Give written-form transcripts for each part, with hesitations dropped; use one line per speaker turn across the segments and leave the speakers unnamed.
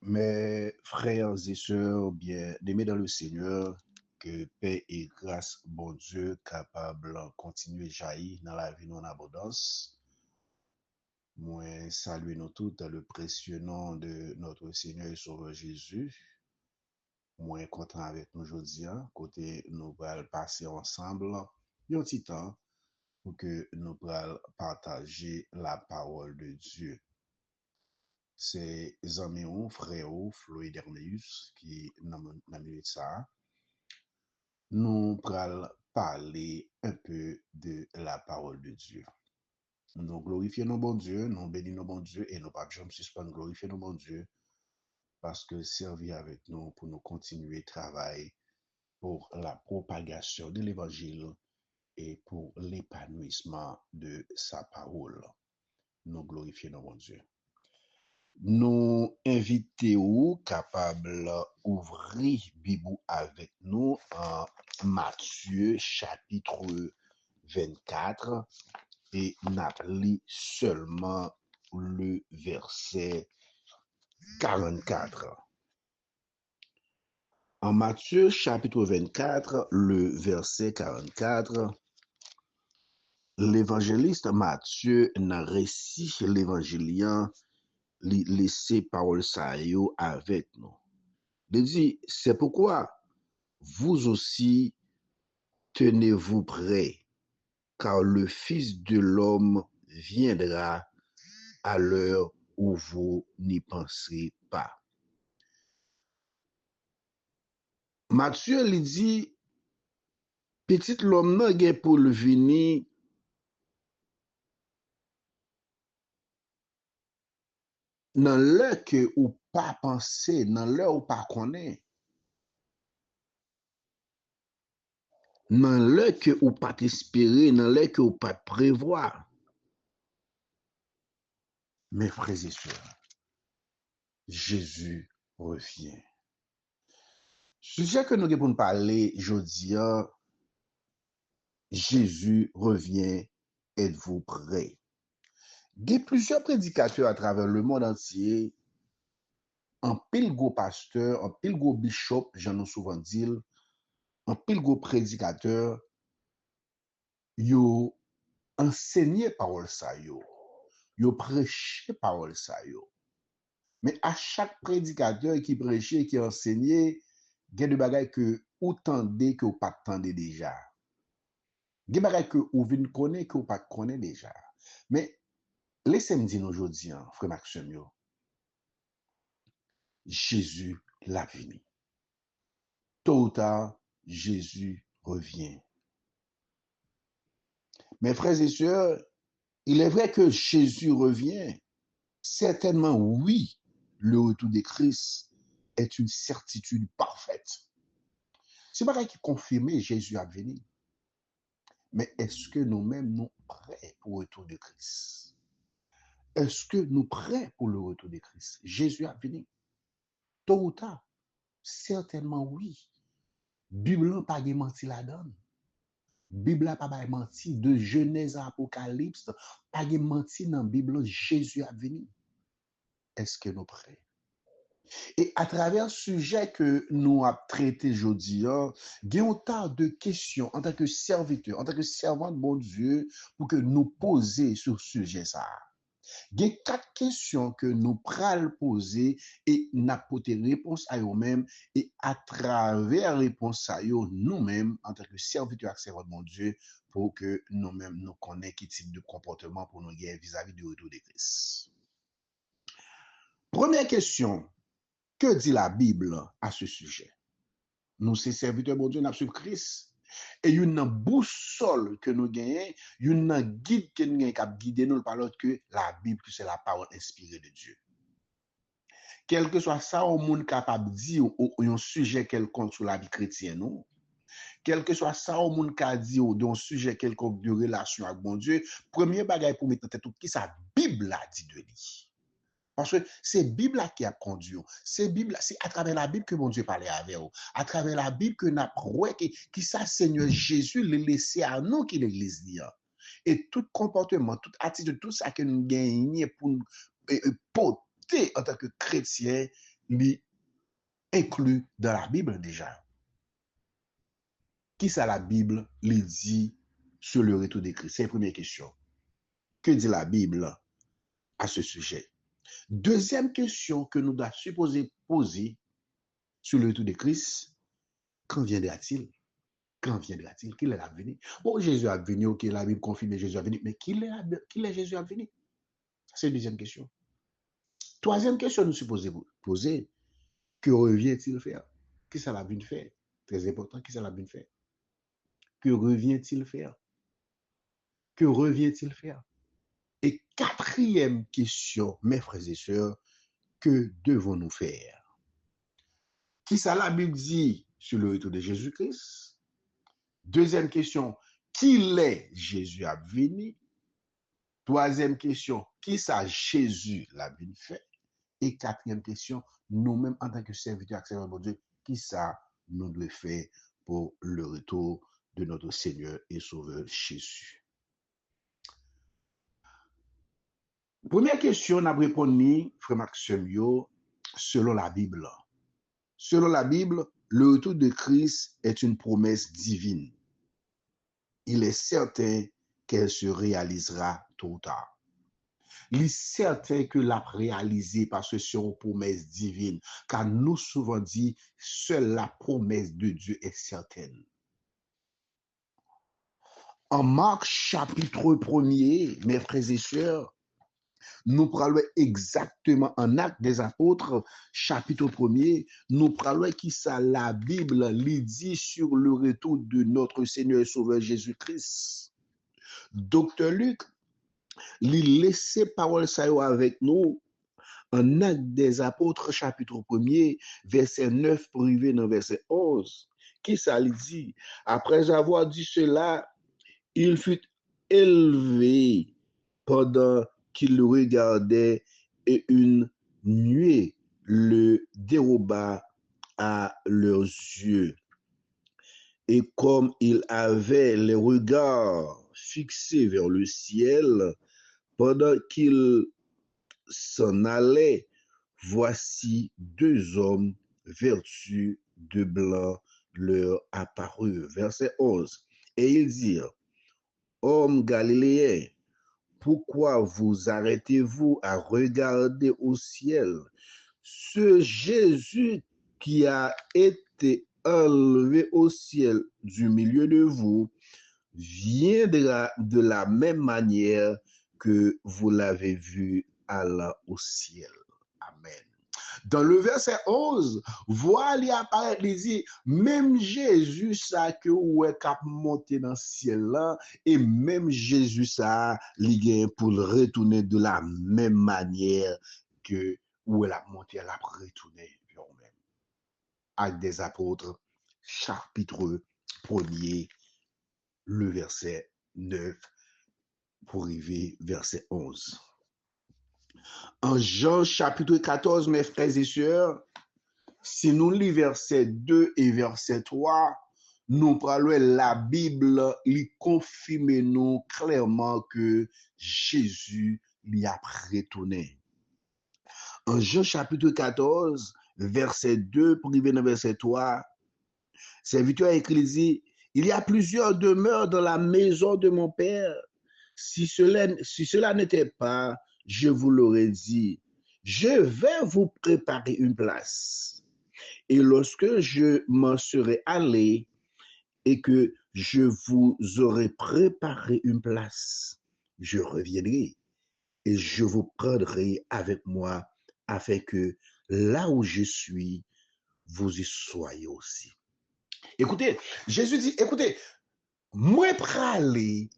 Mes frères et sœurs bien-aimés dans le Seigneur, que paix et grâce, bon Dieu, capable de continuer jaillir dans la vie en abondance. Moi, saluer nous tous dans le précieux nom de notre Seigneur et Sauveur Jésus. Moi, content avec nous aujourd'hui, côté nous allons passer ensemble un petit temps pour que nous allons partager la parole de Dieu. C'est amis frère Floyd Erneus qui n'a mis ça. Nous allons parler un peu de la parole de Dieu. Nous glorifions nos bons Dieu, nous bénissons nos bons Dieu et nous pas jamais suspendre glorifier nos bons Dieu parce que servir avec nous pour nous continuer travail pour la propagation de l'évangile et pour l'épanouissement de sa parole. Nous glorifions nos bons Dieu. Nous invitons capables d'ouvrir Bible avec nous en Matthieu chapitre 24 et n'appelons seulement le verset 44. En Matthieu chapitre 24, le verset 44, l'évangéliste Matthieu n'a récit l'évangélien laisser parole ça yo avec nous. Il dit, c'est pourquoi vous aussi tenez-vous prêts, car le Fils de l'homme viendra à l'heure où vous n'y pensez pas. Matthieu lui dit, petit l'homme nan gen pour le venir dans l'heure que ou pas penser, dans l'heure ou pas connaît, dans l'heure que ou pas espérer, dans l'heure que ou pas prévoir. Mes frères et sœurs, Jésus revient. Sujet que nous avons parler aujourd'hui, Jésus revient, êtes-vous prêts? Il y a plusieurs prédicateurs à travers le monde entier, un pile gros pasteur, un pile gros bishop, j'en ai souvent dit, un pile gros prédicateur, yo enseigné parole ça yo prêché parole ça yo. Mais à chaque prédicateur qui prêchait, qui enseignait, il y a des bagages que ou tendez que ou pas tendez déjà. Il y a des bagages que ou vin connaît que ou pas connaît déjà. Mais laissez-moi dire aujourd'hui, frère Maxime, Jésus l'a venu. Tôt ou tard, Jésus revient. Mes frères et sœurs, il est vrai que Jésus revient. Certainement, oui, le retour de Christ est une certitude parfaite. C'est pas qui confirme Jésus a venu. Mais est-ce que nous-mêmes nous prêts pour le retour de Christ? Est-ce que nous prêts pour le retour de Christ? Jésus a venu. Tôt ou tard, certainement oui. Bible n'a pas menti la donne. Bible n'a pas menti de Genèse à Apocalypse, pas menti dans la Bible, Jésus a venu. Est-ce que nous prêts? Et à travers le sujet que nous avons traité aujourd'hui, il y a autant de questions en tant que serviteur, en tant que servant de bon Dieu, pour que nous poser sur ce sujet. Il y a 4 questions que nous prenons poser et nous apporter réponse à eux-mêmes. Et à travers réponse à eux, nous-mêmes, en tant que serviteur et servant de mon Dieu, pour que nous-mêmes nous connaissions quel type de comportement pour nous guérir vis-à-vis du retour de Christ. Première question. Que dit la Bible à ce sujet? Nous, ces serviteurs, bon Dieu, nous suivons Christ. Et il y a une boussole que nous gagnons, il y a une guide que nous gagnons qui guide nous par l'autre que la Bible, que c'est la parole inspirée de Dieu. Quel que soit ça, au monde capable de dire un sujet quelconque sur la vie chrétienne, non? Quel que soit ça, au monde capable de dire un sujet quelconque de relation avec bon Dieu, premier bagage pour mettre en tête tout qui sa Bible a dit de lui. Parce que c'est la Bible qui a conduit. C'est à travers la Bible que mon Dieu parlait avec vous. À travers la Bible que nous avons qui ça Seigneur Jésus l'a laissé à nous qui l'église dit. Et tout comportement, toute attitude, tout ça que nous gagnons pour porter en tant que chrétien, li inclus dans la Bible déjà. Qui ça la Bible lui dit sur le retour de Christ? C'est la première question. Que dit la Bible à ce sujet? Deuxième question que nous devons supposer poser sur le retour de Christ, quand viendra-t-il? Quand viendra-t-il? Qu'il est venu? Bon, Jésus a venu, ok, la Bible confirme Jésus a venu, mais qui est Jésus a venu? C'est la deuxième question. Troisième question, nous supposons poser, que revient-il faire? Qui ça l'a venu faire? Très important, qui ça l'a venu faire? Que revient-il faire? Que revient-il faire? Et quatrième question, mes frères et sœurs, que devons-nous faire? Qui ça la Bible dit sur le retour de Jésus-Christ? Deuxième question, qui est Jésus a venu? Troisième question, qui ça Jésus l'a venu faire? Et quatrième question, nous-mêmes en tant que serviteurs de Dieu, qui ça nous devons faire pour le retour de notre Seigneur et Sauveur Jésus? Première question, on a répondu, frère Maxime, selon la Bible. Selon la Bible, le retour de Christ est une promesse divine. Il est certain qu'elle se réalisera tôt ou tard. Il est certain que l'a réalisé parce que c'est une promesse divine. Car nous souvent dit, seule la promesse de Dieu est certaine. En Marc chapitre 1er, mes frères et sœurs, nous parlons exactement en Actes des Apôtres, chapitre 1er, nous parlons qui ça la Bible lui dit sur le retour de notre Seigneur et Sauveur Jésus-Christ. Docteur Luc, il laisse parole ça avec nous en Actes des Apôtres, chapitre 1er, verset 9 pour arriver dans verset 11. Qui ça lui dit? Après avoir dit cela, il fut élevé pendant qu'il le regardait et une nuée le déroba à leurs yeux. Et comme il avait les regards fixés vers le ciel, pendant qu'il s'en allait, voici deux hommes vêtus de blanc leur apparurent. Verset 11. Et ils dirent, hommes galiléens, pourquoi vous arrêtez-vous à regarder au ciel? Ce Jésus qui a été enlevé au ciel du milieu de vous viendra de la même manière que vous l'avez vu allant au ciel. Amen. Dans le verset 11, voilà, il apparaît, il dit, même Jésus, ça que ouais cap monté dans le ciel là, et même Jésus, ça, il pour retourner de la même manière que où elle a monté, elle a retourné vers nous-mêmes. Actes des Apôtres, chapitre 1er, le verset 9, pour arriver verset 11. En Jean chapitre 14, mes frères et sœurs, si nous lisons verset 2 et verset 3, nous parlons la Bible, il confirme nous clairement que Jésus lui a retourné. En Jean chapitre 14, verset 2 pour arriver dans verset 3, serviteur écrit dit, il y a plusieurs demeures dans la maison de mon Père. Si cela n'était pas, je vous l'aurais dit, je vais vous préparer une place. Et lorsque je m'en serai allé et que je vous aurai préparé une place, je reviendrai et je vous prendrai avec moi afin que là où je suis, vous y soyez aussi. Écoutez, Jésus dit, écoutez, moi praler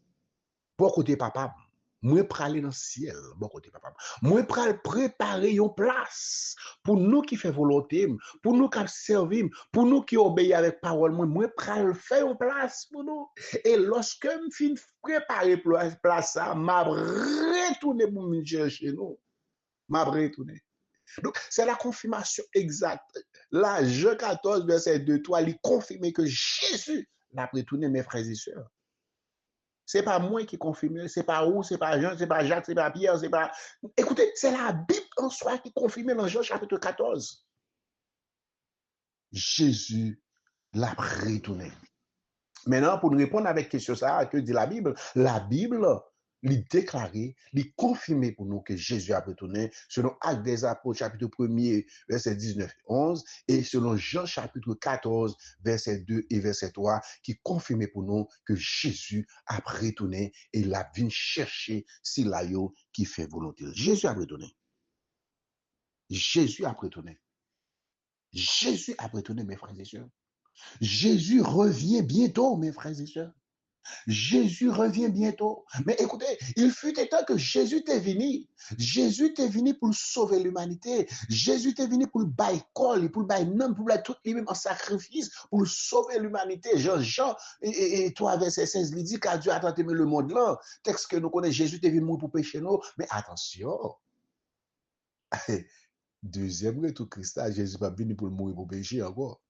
pour côté papa, moi praler dans le ciel, bon côté papa. Moi pral préparer une place pour nous qui fait volonté, pour nous qui servir, pour nous qui obéir avec parole, moi pral faire une place pour nous. Et lorsque me fin préparer place ça, m'a retourner pour me chercher nous. M'a retourner. Donc, c'est la confirmation exacte. Là, Jean 14, verset 2, 3, il confirme que Jésus l'a retourné, mes frères et sœurs. Ce n'est pas moi qui confirme, ce n'est pas vous, ce n'est pas Jean, ce n'est pas Jacques, ce n'est pas Pierre, c'est pas. Écoutez, c'est la Bible en soi qui confirme dans Jean chapitre 14. Jésus l'a retourné. Maintenant, pour nous répondre avec question ça, que dit la Bible, lui déclarer, lui confirmer pour nous que Jésus a retourné, selon Actes des Apôtres, chapitre 1er, verset 19 et 11, et selon Jean, chapitre 14, verset 2 et verset 3, qui confirme pour nous que Jésus a retourné et il a venu chercher Silayo qui fait volonté. Jésus a retourné. Jésus a retourné. Jésus a retourné, mes frères et sœurs. Jésus revient bientôt, mes frères et sœurs. Jésus revient bientôt. Mais écoutez, il fut un temps que Jésus est venu. Jésus est venu pour sauver l'humanité. Jésus est venu pour le bailler col, pour le bailler nom, pour le bailler tout lui-même en sacrifice, pour sauver l'humanité. Jean, et 3, verset 16, il dit qu'à Dieu a tant aimé le monde là. Texte que nous connaissons, Jésus est venu mourir pour pécher nous. Mais attention, deuxième retour Christ, Jésus n'est pas venu pour mourir pour pécher encore.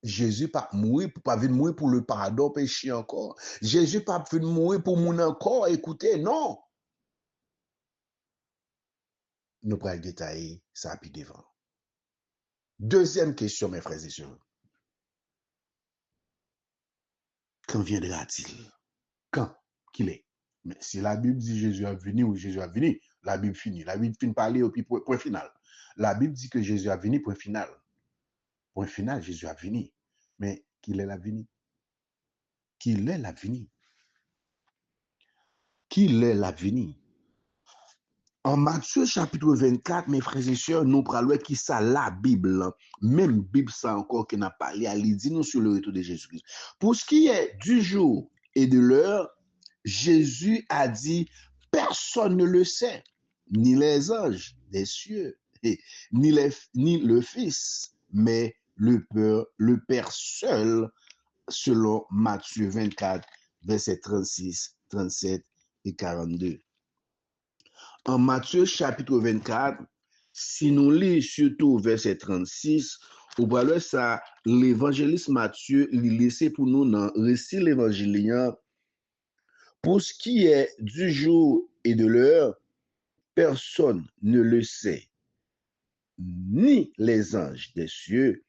Jésus pas venir mourir pour le pardon péché encore. Jésus pas venir mourir pour mon encore. Écoutez, non. Nous prenons détailler ça puis devant. Deuxième question, mes frères et sœurs. Quand viendra-t-il? Quand qu'il est? Mais si la Bible dit Jésus a venu ou Jésus a venu, la Bible finit. La Bible finit par parler au point final. La Bible dit que Jésus a venu, point final. Point final, Jésus a venu. Mais qu'il est la venue? Qu'il est la venue? Qu'il est la venue? En Matthieu chapitre 24, mes frères et sœurs, nous parlons qui ça la Bible, même Bible ça encore qui n'a parlé, elle dit nous sur le retour de Jésus-Christ. Pour ce qui est du jour et de l'heure, Jésus a dit, personne ne le sait, ni les anges des cieux, ni le Fils, mais le Père seul, selon Matthieu 24, versets 36, 37 et 42. En Matthieu chapitre 24, si nous lisons surtout verset 36, on voit ça, l'évangéliste Matthieu lui laissé pour nous dans le récit l'évangélien. Pour ce qui est du jour et de l'heure, personne ne le sait, ni les anges des cieux,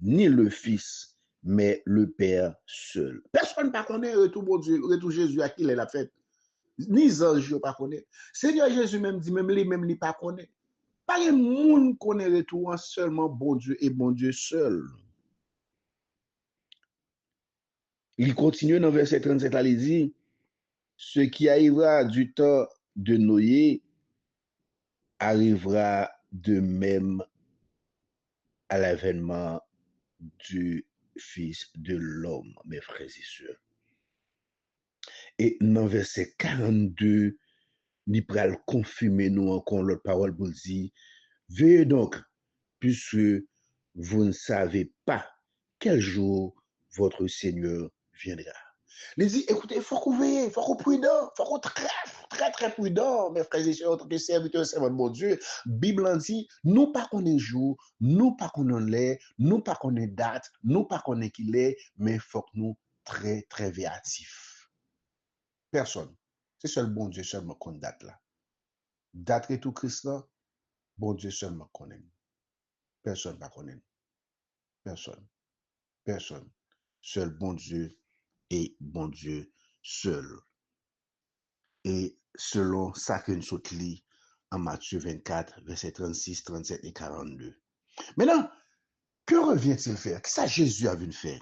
ni le Fils, mais le Père seul. Personne ne connaît retour bon Dieu, retour Jésus à qui il est la fête. Ni les anges ne connaissent. Seigneur Jésus même dit, même lui pas connaît. Pas de monde connaît retour seulement bon Dieu et bon Dieu seul. Il continue dans verset 37, il dit, ce qui arrivera du temps de Noé arrivera de même à l'avènement du Fils de l'homme, mes frères et sœurs. Et dans verset 42, il pral confirmer nous encore l'autre parole pour dire, veuillez donc, puisque vous ne savez pas quel jour votre Seigneur viendra. Il dit, écoutez, il faut qu'on veille, il faut qu'on prudent, il faut qu'on très prudent, mes frères et sœurs, en tant que serviteurs, servants de mon Dieu. Bible dit, nous pas qu'on est jour, nous pas qu'on l'est, nous pas qu'on est date, nous pas qu'on est qu'il est, mais il faut que nous très véatifs. Personne. C'est seul bon Dieu seulement qu'on date là. Date et tout Christ là, bon Dieu seulement connaît. Personne pas connaît. Personne. Personne. Seul bon Dieu et bon Dieu seul. Et selon ça que nous lit en Matthieu 24, versets 36, 37 et 42. Maintenant, que revient-il faire? Qu'est-ce que Jésus a venu faire?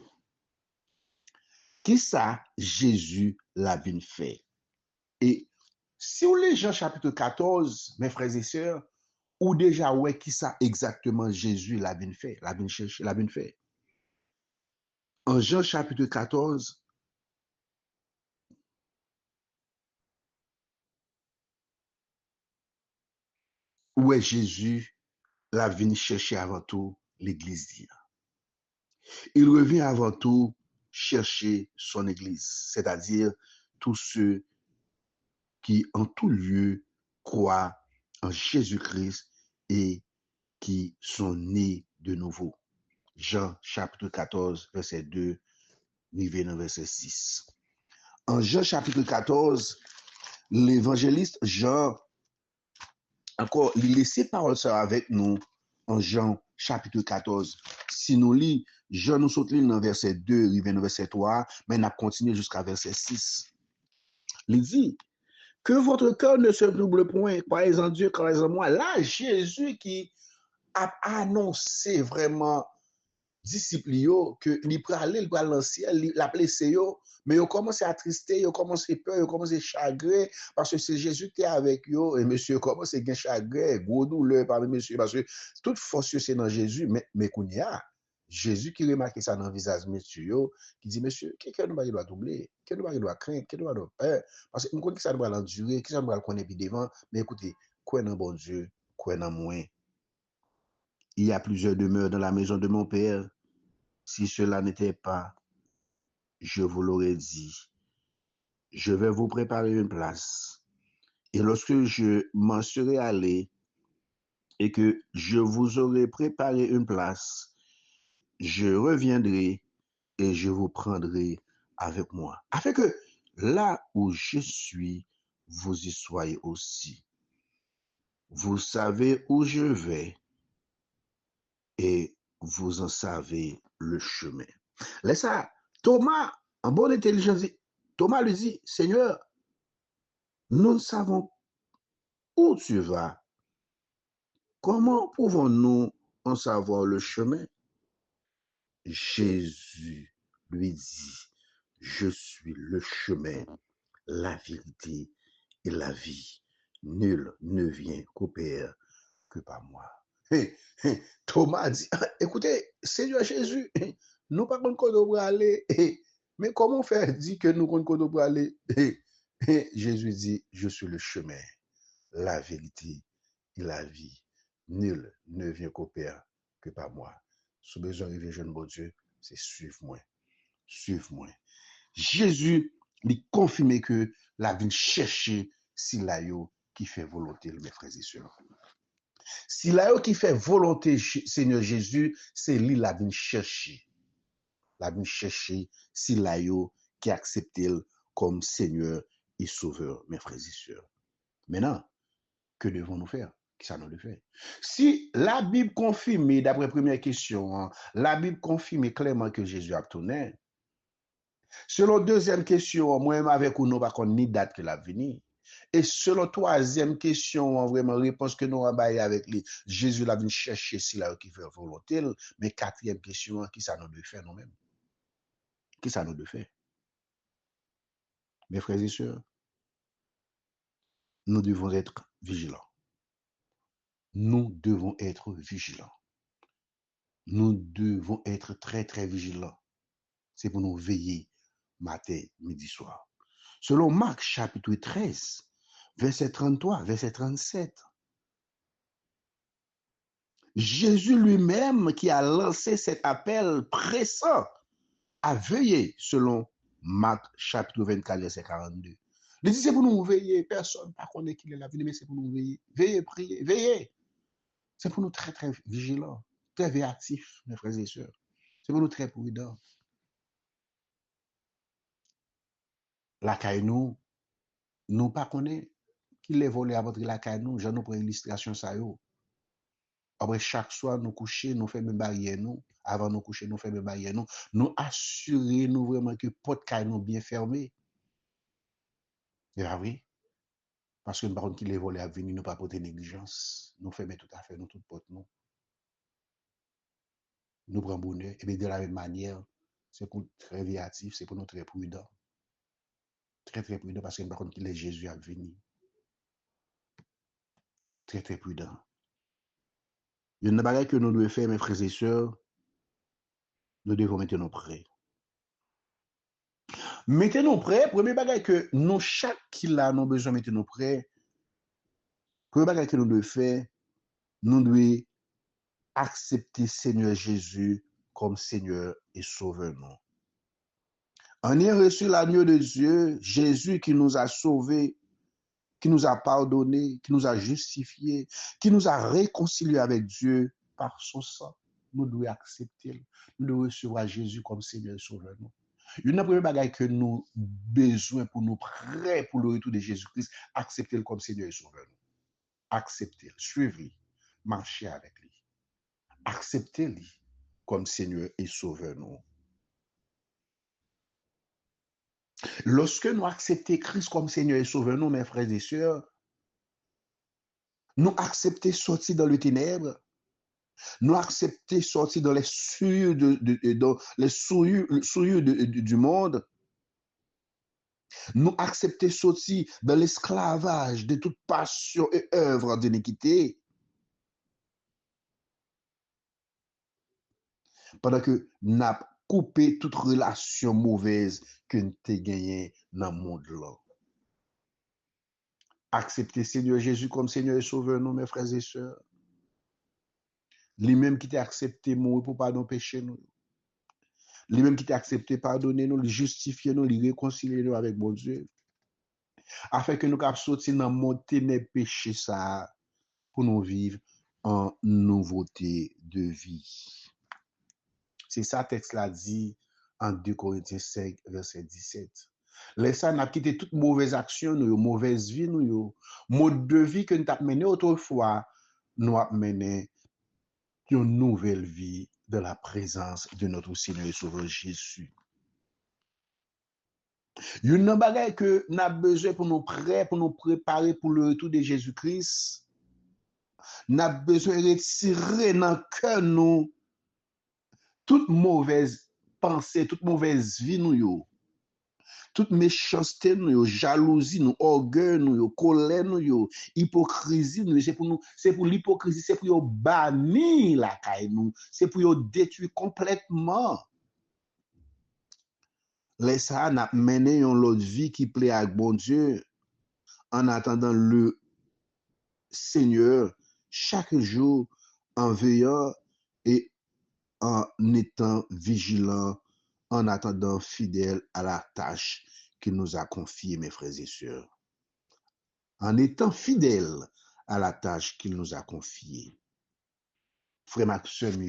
Qu'est-ce que Jésus l'a venu faire? Et si vous lisez Jean chapitre 14, mes frères et sœurs, ou déjà ouais qui ça exactement Jésus l'a venu faire, l'a venu chercher, l'a venu faire. En Jean chapitre 14, où est Jésus l'a venu chercher avant tout l'église d'hier. Il revient avant tout chercher son église, c'est-à-dire tous ceux qui en tout lieu croient en Jésus-Christ et qui sont nés de nouveau. Jean chapitre 14, verset 2, verset 6. En Jean chapitre 14, l'évangéliste Jean, encore, il laisse parole ça avec nous en Jean chapitre 14. Si nous lisons, Jean nous saute dans verset 2, il vient dans verset 3, mais on a continué jusqu'à verset 6. Il dit, que votre cœur ne se double point, croyez en Dieu, croyez en moi. Là, Jésus qui a annoncé vraiment disciples que li prale, il pral dans ciel, la blessé yo, mais yo commencé à trister, yo commencé peur, yo commencé chagrin parce que c'est Jésus qui est avec yo et monsieur commence à chagrin, gros douleur parmi monsieur parce que toute force c'est dans Jésus mais kounya Jésus qui remarque ça dans le visage monsieur yo, qui dit monsieur, quelqu'un nous doit doubler, quelqu'un nous doit craindre, quelqu'un doit peur parce que nous connaissons que ça doit l'endurer, que ça doit connaître puis devant, mais écoutez, quoi dans bon Dieu, quoi dans moi. Il y a plusieurs demeures dans la maison de mon père. Si cela n'était pas, je vous l'aurais dit. Je vais vous préparer une place. Et lorsque je m'en serai allé et que je vous aurai préparé une place, je reviendrai et je vous prendrai avec moi. Afin que là où je suis, vous y soyez aussi. Vous savez où je vais et vous en savez le chemin. Laisse ça. Thomas, en bonne intelligence, Thomas lui dit, Seigneur, nous savons où tu vas. Comment pouvons-nous en savoir le chemin? Jésus lui dit, je suis le chemin, la vérité et la vie. Nul ne vient qu'au Père que par moi. Thomas dit, écoutez, Seigneur Jésus, nous pas qu'on doit aller, mais comment faire dire que nous qu'on doit aller? Jésus dit, je suis le chemin, la vérité et la vie. Nul ne vient qu'au Père que par moi. Si vous besoin de jeune bon Dieu, c'est suivre-moi. Suivre-moi. Jésus lui confirme que la vie chercher si la yo qui fait volonté, mes frères et sœurs. Si la yo qui fait volonté, Seigneur Jésus, c'est lui la vie chercher. La vie chercher si la yo qui accepte comme Seigneur et Sauveur, mes frères et sœurs. Maintenant, que devons-nous faire? Qui ça nous le fait? Si la Bible confirme, d'après la première question, la Bible confirme clairement que Jésus a tourné. Selon deuxième question, moi-même avec ou nous, pas qu'on ni date que la venir. Et selon troisième question, vraiment réponse que nous avons avec lui, Jésus l'a venu chercher si là qui fait volonté. Mais quatrième question, qui ça nous doit faire nous-mêmes? Qui ça nous doit faire? Mes frères et sœurs, nous devons être vigilants. Nous devons être vigilants. Nous devons être très, très vigilants. C'est pour nous veiller matin, midi, soir. Selon Marc chapitre 13, verset 33, verset 37, Jésus lui-même qui a lancé cet appel pressant à veiller selon Marc chapitre 24, verset 42. Il dit c'est pour nous veiller, personne ne connaît qu'il est la vie, mais c'est pour nous veiller. Veiller, prier, veiller. C'est pour nous très, très vigilants, très véatifs, mes frères et sœurs. C'est pour nous très prudents. La caille nous pas connaît qui les volé à votre la caille nous, j'en nous prends illustration ça yo. Après chaque soir nous coucher, nous faisons barrière nous, avant nous coucher, nous faisons barrière nous assurer nous vraiment que porte caille nous bien fermé. Et ah oui, parce que par contre qui les volé à venir nous pas porter négligence, nous faisons tout à fait nous toute porte nous prenons bonheur et bien de la même manière, c'est pour très véatif, c'est pour nous très prudent. Très très prudent parce que par contre qui les Jésus a venir. Très très prudent. Il y a une bagarre que nous devons faire, mes frères et sœurs, nous devons maintenant prêts. Mettez-nous prêts, premier bagage que nous, chaque qui là, nous besoin de mettre nous prêts. Premier bagage que nous devons faire, nous devons accepter Seigneur Jésus comme Seigneur et Sauveur. Nous. On a reçu l'agneau de Dieu, Jésus qui nous a sauvés, qui nous a pardonnés, qui nous a justifiés, qui nous a réconciliés avec Dieu par son sang. Nous devons accepter, nous devons recevoir Jésus comme Seigneur et Sauveur. Nous. Une première bagaille que nous besoin pour nous prêts pour le retour de Jésus-Christ, accepter comme Seigneur et Sauveur. Accepter, suivre, marcher avec lui. accepter lui comme Seigneur et Sauveur nous. Lorsque nous acceptons Christ comme Seigneur et Sauveur nous, mes frères et sœurs, nous accepter sortir dans le ténèbre, nous accepter sortir dans les souillures, dans les souillures du monde, nous accepter sortir dans l'esclavage de toute passion et œuvre d'iniquité, pendant que nous avons coupé toute relation mauvaise que nous avons gagnée dans le monde là. Accepter Seigneur Jésus comme Seigneur et Sauveur nous, mes frères et sœurs. Lui-même qui t'a accepté mourir pour pardonner péché nous. Lui-même qui t'a accepté pardonner nous, justifier nous, réconcilier nous avec mon Dieu. Afin que nous puissions sortir dans le monde ténèbres péché ça pour nous vivre en nouveauté de vie. C'est ça texte là dit en 2 Corinthiens 5, verset 17. Laissez nous quitter toute mauvaise action, nous, mauvaise vie, nous, mode de vie que nous avons mené autrefois, nous avons mené une nouvelle vie de la présence de notre Seigneur et Sauveur Jésus. Il y a une bagage que nous avons besoin pour nous prêts, pour nous préparer pour le retour de Jésus-Christ. Nous avons besoin de retirer dans le cœur nous toute mauvaise pensée, toute mauvaise vie, nous, toute méchanceté, nous, jalousie, nous, orgueil, nous, colère, nous, hypocrisie, nous, c'est pour l'hypocrisie, c'est pour bannir la caille, nous, c'est pour détruire complètement. Laisse ça, n'a mené une autre vie qui plaît à bon Dieu en attendant le Seigneur chaque jour en veillant et en étant vigilant, en attendant fidèle à la tâche qu'il nous a confiée, mes frères et sœurs. En étant fidèle à la tâche qu'il nous a confiée. Frère Maxime,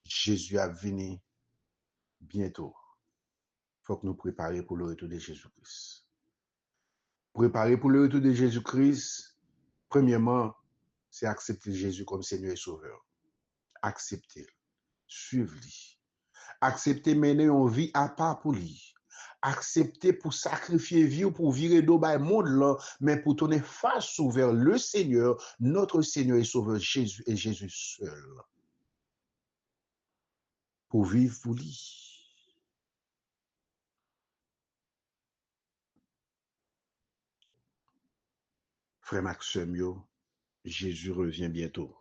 Jésus a venu bientôt. Il faut que nous préparions pour le retour de Jésus-Christ. Préparer pour le retour de Jésus-Christ, premièrement, c'est accepter Jésus comme Seigneur et Sauveur. Accepter, suivre-lui. Accepter mener une vie à part pour lui. Accepter pour sacrifier vie ou pour virer d'eau dans le monde là, mais pour tourner face vers le Seigneur, notre Seigneur et Sauveur Jésus et Jésus seul. Pour vivre pour lui. Frère Maxime, Jésus revient bientôt.